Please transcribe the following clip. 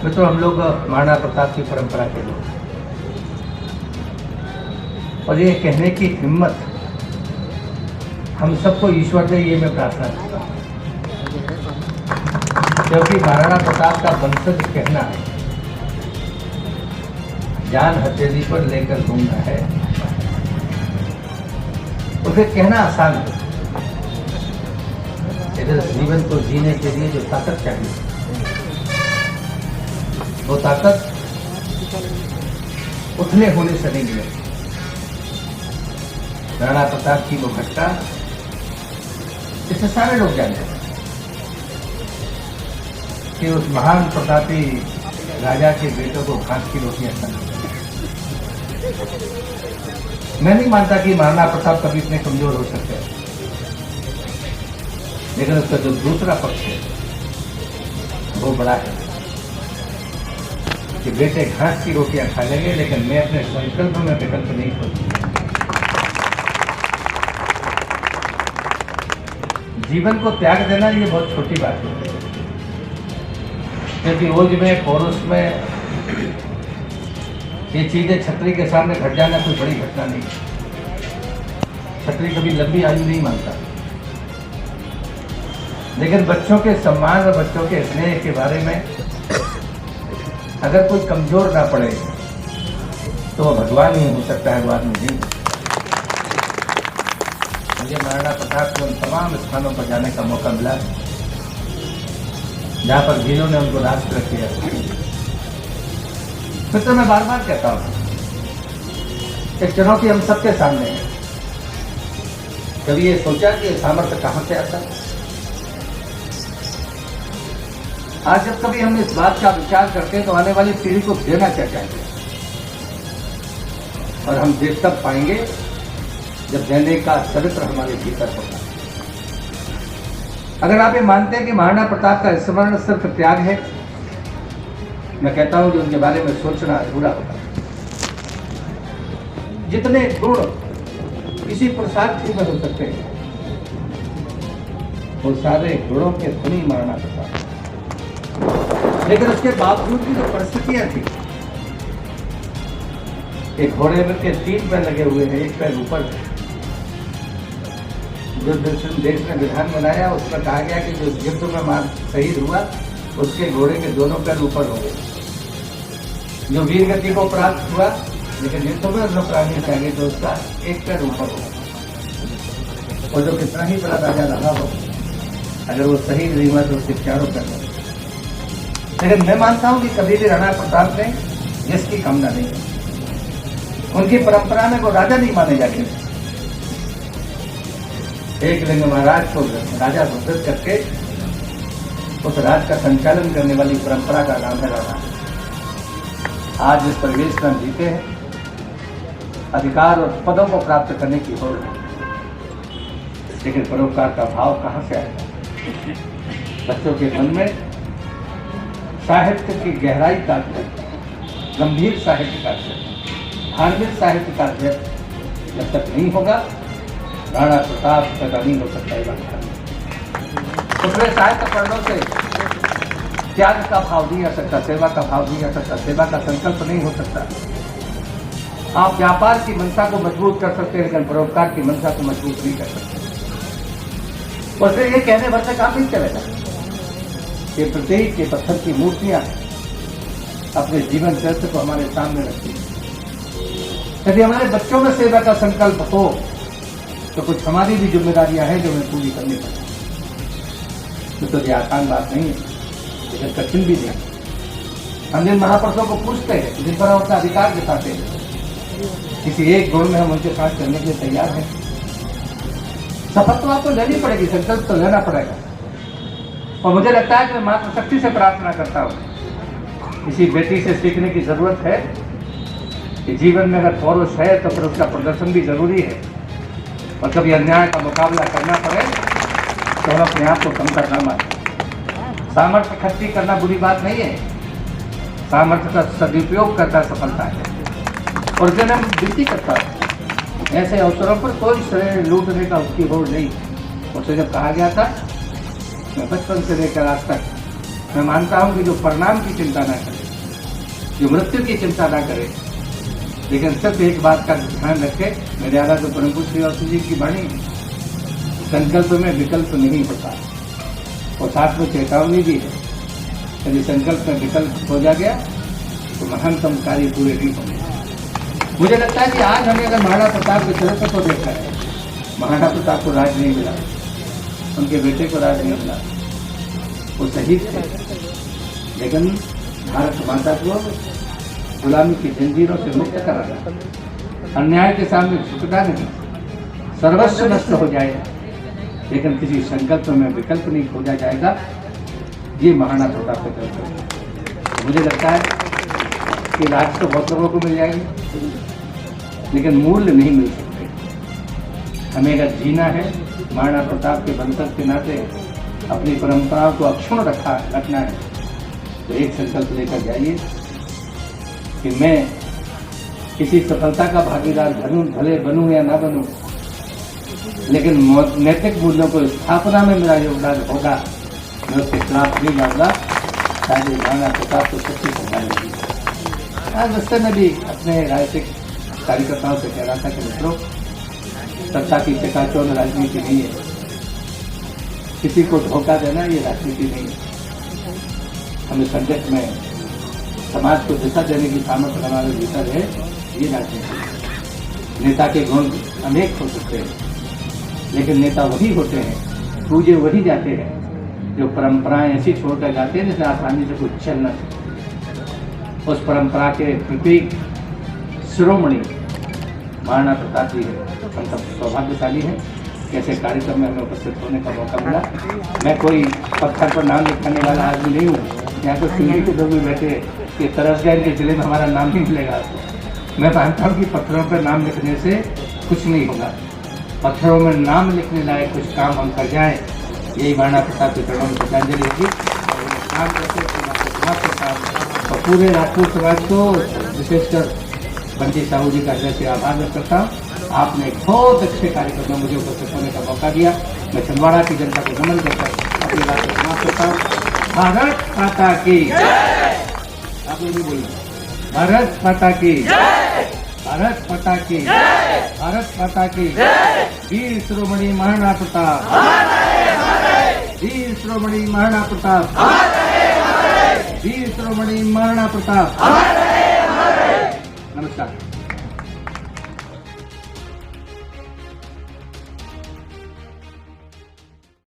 मित्रों, हम लोग महाराणा प्रताप की परंपरा के लोग, और ये कहने की हिम्मत हम सबको ईश्वर दे, ये मैं प्रार्थना करता हूँ। क्योंकि महाराणा प्रताप का वंशज कहना है, जान हथेली पर लेकर घूमना है, उसे कहना आसान है। लेकिन जीवन को जीने के लिए जो ताकत चाहिए, वो ताकत उठने होने से नहीं मिले। महाराणा प्रताप की वो घटना, इसे सारे लोग जानते हैं कि उस महान प्रतापी राजा के बेटों को घास की रोटियां खानी। मैं नहीं मानता कि महाराणा प्रताप कभी इतने कमजोर हो सकते हैं, लेकिन उसका जो दूसरा पक्ष है वो बड़ा है कि बेटे घास की रोटियां खा लेंगे, लेकिन मैं अपने संकल्प में विकल्प नहीं खोलूंगा। जीवन को त्याग देना ये बहुत छोटी बात है, क्योंकि ओज में, पौरुष में ये चीजें छतरी के सामने घट जाना कोई बड़ी घटना नहीं। छतरी कभी लंबी आयु नहीं मांगता, लेकिन बच्चों के सम्मान और बच्चों के स्नेह के बारे में अगर कोई कमजोर ना पड़े तो वो भगवान ही हो सकता है, वो आदमी नहीं। मुझे महाराणा प्रताप के उन तमाम स्थानों पर जाने का मौका मिला जहां पर वीरों ने उनको राष्ट्र किया। फिर तो मैं बार बार कहता हूं, एक चुनौती हम सबके सामने है। कभी ये सोचा कि ये सामर्थ्य कहां से आता है? आज जब कभी हम इस बात का विचार करते हैं तो आने वाली पीढ़ी को देना क्या चाहिए, और हम दे तब पाएंगे जब देने का चरित्र हमारे भीतर होगा। अगर आप ये मानते हैं कि महाराणा प्रताप का स्मरण सिर्फ त्याग है, मैं कहता हूं कि उनके बारे में सोचना अधूरा होगा। जितने गुण किसी पुरुषार्थी में हो सकते हैं, वो सारे गुणों के धनी महाराणा प्रताप। लेकिन उसके बावजूद भी जो परिस्थितियां थी, एक घोड़े में के 3 पैर लगे हुए हैं, 1 पैर ऊपर है। जो देश ने विधान बनाया उसमें कहा गया कि जो युद्ध में मार शहीद हुआ उसके घोड़े के दोनों पैर ऊपर हो गए। जो वीर गति को प्राप्त हुआ लेकिन युद्ध में उसने प्राणी चाहिए तो उसका 1 पैर ऊपर हो। और जो कितना ही बड़ा राजा रहा हो, अगर वो शहीद नहीं हुआ तो उसके चारों पैर हो। लेकिन मैं मानता हूं कि कभी भी राणा प्रताप ने जिसकी कामना नहीं है, उनकी परंपरा में वो राजा नहीं माने जाते। एक लिंग महाराज को राजा घोषित करके उस राज का संचालन करने वाली परंपरा का नाम है राणा। आज जिस परिवेश में हम जीते हैं, अधिकार और पदों को प्राप्त करने की होड़ है, लेकिन परोपकार का भाव कहां से आएगा? बच्चों के मन में साहित्य की गहराई का अध्ययन, गंभीर साहित्य का अध्ययन, धार्मिक साहित्य का अध्ययन जब तक नहीं होगा, राणा प्रताप पैदा नहीं हो सकता है। दूसरे साहित्य पढ़ने से त्याग का भाव नहीं आ सकता, सेवा का भाव नहीं आ सकता, सेवा का संकल्प नहीं हो सकता। आप व्यापार की मंशा को मजबूत कर सकते हैं, लेकिन परोपकार की मंशा को मजबूत नहीं कर सकते। और फिर ये कहने भर से काम नहीं चलेगा कि प्रत्येक के पत्थर की मूर्तियां अपने जीवन चरित्र को हमारे सामने रखती हैं। यदि हमारे बच्चों में सेवा का संकल्प हो तो कुछ हमारी भी जिम्मेदारियां हैं जो हमें पूरी करनी पड़ेगी। तो ये आसान बात नहीं है, लेकिन कठिन भी नहीं। हम जिन महापुरुषों को पूछते हैं, जिन पर हम अपना अधिकार जताते हैं, किसी एक गुण में हम उनके साथ करने के लिए तैयार हैं। शपथ तो आपको लेनी पड़ेगी, संकल्प तो लेना पड़ेगा। और मुझे लगता है कि मैं मातृशक्ति से प्रार्थना करता हूँ, किसी बेटी से सीखने की जरूरत है कि जीवन में अगर पौरुष है तो फिर उसका प्रदर्शन भी जरूरी है। और कभी अन्याय का मुकाबला करना पड़े तो हम अपने आप को कम करना माने। सामर्थ्य खर्ची करना बुरी बात नहीं है, सामर्थ्य का सदुपयोग करना सफलता है। और जब हम विनती करता है ऐसे अवसरों पर कोई श्रेय लूटने का उसकी होड़ नहीं। उससे जब कहा गया था, मैं बचपन से लेकर आज तक मैं मानता हूं कि जो परिणाम की चिंता ना करे, जो मृत्यु की चिंता ना करे, लेकिन सिर्फ एक बात का ध्यान रखे, मेरे आदरणीय तो परम पूज्य श्री अवस्थी जी की वाणी, संकल्प में विकल्प नहीं होता, और साथ में चेतावनी भी है, यदि संकल्प में विकल्प हो जा गया तो महानतम कार्य पूरे नहीं होंगे। मुझे लगता है कि आज हमें अगर महाराणा प्रताप के चरित्र को देखा है, महाराणा प्रताप को राज नहीं मिला, उनके बेटे को राज नहीं मिला, वो शहीद थे, लेकिन भारत माता को गुलामी की जंजीरों से मुक्त कराना, अन्याय के सामने झुकना नहीं, सर्वस्व नष्ट हो जाए लेकिन किसी संकल्प में विकल्प नहीं खोजा जाएगा, ये महाराणा प्रताप का चरित्र है। मुझे लगता है कि राज तो बहुत लोगों को मिल जाएंगे, लेकिन मूल्य नहीं मिल सकते। हमें अगर जीना है, महाराणा प्रताप के वंशज के नाते अपनी परंपराओं को अक्षुण्ण रखना है, तो एक संकल्प लेकर जाइए कि मैं किसी सफलता का भागीदार भले बनूं या ना बनूं, लेकिन नैतिक मूल्यों को स्थापना में मेरा योगदान होगा, मैं उसके खिलाफ नहीं जाऊंगा। शायद महाराणा प्रताप को सच्ची श्रद्धांजलि है। आज रस्ते में भी अपने राजनीतिक कार्यकर्ताओं से कह रहा था कि मित्रों, सत्ता की चकाचौंध राजनीति नहीं है, किसी को धोखा देना ये राजनीति नहीं है। हमें संकट में समाज को दिशा देने की सामर्थ्य हमारे भीतर है, ये राजनीति है। नेता के गुण अनेक हो सकते हैं, लेकिन नेता वही होते हैं, पूजे वही जाते हैं जो परंपराएं ऐसी छोड़कर जाते हैं जिसे आसानी से कुछ चल न सके। उस परंपरा के प्रतीक शिरोमणि महाराणा प्रताप जी है। हम सब सौभाग्यशाली हैं कि ऐसे कार्यक्रम में हमें उपस्थित होने का मौका मिला। मैं कोई पत्थर पर नाम लिखाने वाला आदमी नहीं हूँ, यहाँ तो सीढ़ी के लोग भी बैठे कि तरसगंज के जिले में हमारा नाम नहीं मिलेगा। मैं मानता हूँ कि पत्थरों पर नाम लिखने से कुछ नहीं होगा, पत्थरों में नाम लिखने लायक कुछ काम हम कर जाएं, यही महाराणा प्रताप के चरणों में श्रद्धांजलि होगी। और पूरे राजपूत समाज को, विशेषकर बंटी साहू जी का हृदय से आभार व्यक्त करता हूँ। आपने एक बहुत अच्छे कार्यक्रम में मुझे उपस्थित होने का मौका दिया। मैं छिंदवाड़ा की जनता को नमन करता हूँ, अपनी बात को समाप्त करता हूँ। भारत माता की आप लोग भी बोलिए, भारत माता की, भारत माता की, भारत माता की। वीर शिरोमणि महाराणा प्रताप, वीर शिरोमणि महाराणा प्रताप, वीर शिरोमणि महाराणा प्रताप। नमस्कार।